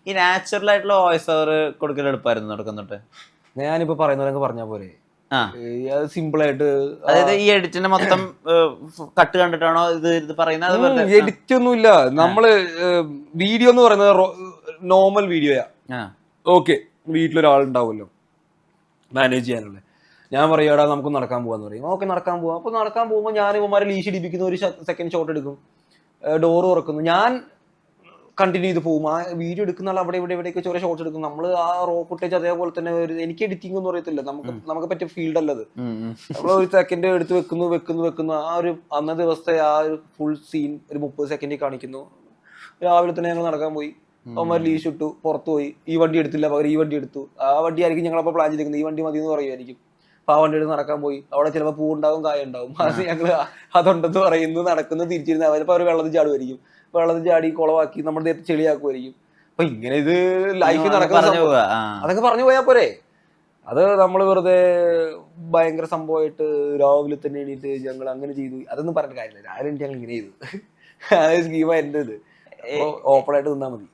ഈ നാച്ചുറൽ ആയിട്ടുള്ള voice over കൊടുക്കൽ എടുപ്പായിരുന്നു തുടക്കുന്നിട്ട്? ഞാനിപ്പോ പറയുന്നവരൊക്കെ പറഞ്ഞ പോലെ അത് സിമ്പിൾ ആയിട്ട്, അതായത് ഈ എഡിറ്റിന്റെ മൊത്തം കട്ട് കണ്ടിട്ടാണോ ഇത് പറയുന്നത്? എഡിറ്റ് ഒന്നുമില്ല. നമ്മള് വീഡിയോ എന്ന് പറയുന്നത് നോർമൽ വീഡിയോയാ. ഓക്കെ, വീട്ടിലൊരാളുണ്ടാവുമല്ലോ മാനേജ് ചെയ്യാനുള്ള. ഞാൻ പറയാടാ നമുക്ക് നടക്കാൻ പോവാന്ന് പറയും. ഓക്കെ, നടക്കാൻ പോവാം. അപ്പൊ നടക്കാൻ പോകുമ്പോൾ ഞാൻ ഇവന്മാരെ ലീഷ് ഇടിപ്പിക്കുന്ന ഒരു സെക്കൻഡ് ഷോട്ട് എടുക്കും, ഡോറ് തുറക്കുന്നു, ഞാൻ കണ്ടിന്യൂ ചെയ്ത് പോകും. ആ വീഡിയോ എടുക്കുന്ന ആൾ അവിടെ ഇവിടെയൊക്കെ ചെറിയ ഷോട്ട്സ് എടുക്കും. നമ്മൾ ആ റോ ഫുട്ടേജ് അതേപോലെ തന്നെ എനിക്ക് എഡിറ്റിംഗ് ഒന്നും അറിയത്തില്ല, നമുക്ക് പറ്റിയ ഫീൽഡ് അല്ലത്. നമ്മൾ ഒരു സെക്കൻഡ് എടുത്ത് വെക്കുന്നു. ആ ഒരു അന്നത്തെ ദിവസത്തെ ആ ഒരു ഫുൾ സീൻ ഒരു 30 സെക്കൻഡിൽ കാണിക്കുന്നു. രാവിലെ തന്നെ ഞങ്ങൾ നടക്കാൻ പോയി, അവന്മാർ ലീഷ് ഇട്ടു, പുറത്തു പോയി. ഈ വണ്ടി എടുത്തില്ല, പകരം ഈ വണ്ടി എടുത്തു. ആ വണ്ടി ആയിരിക്കും ഞങ്ങളപ്പോൾ പ്ലാൻ ചെയ്തിരിക്കുന്നത്, ഈ വണ്ടി മതി എന്ന് പറയുമായിരിക്കും. അപ്പൊ ആ വണ്ടി എടുത്ത് നടക്കാൻ പോയി. അവിടെ ചിലപ്പോൾ പൂവുണ്ടാവും, കായ ഉണ്ടാവും. അത് ഞങ്ങൾ അതുണ്ടെന്ന് പറയുന്നു, നടക്കുന്നു, തിരിച്ചിരുന്ന് അവരിപ്പോൾ അവർ വെള്ളത്തിൽ ചാടുമായിരിക്കും. വെള്ളത്തിൽ ചാടി കുളവാക്കി നമ്മുടെ ദേഹത്ത് ചെളിയാക്കുമായിരിക്കും. അപ്പൊ ഇങ്ങനെ ഇത് ലൈഫിൽ നടക്കുന്ന അതൊക്കെ പറഞ്ഞു പോയാൽ പോരെ. അത് നമ്മൾ വെറുതെ ഭയങ്കര സംഭവമായിട്ട് രാവിലെ തന്നെ എണീറ്റ് ഞങ്ങൾ അങ്ങനെ ചെയ്തു അതൊന്നും പറഞ്ഞിട്ട് കാര്യമില്ല. രാവിലെ ഞങ്ങൾ ഇങ്ങനെ ചെയ്തു. അത് സ്കീമാ എൻ്റെ ഇത്. ഓപ്പൺ ആയിട്ട് നിന്നാൽ മതി.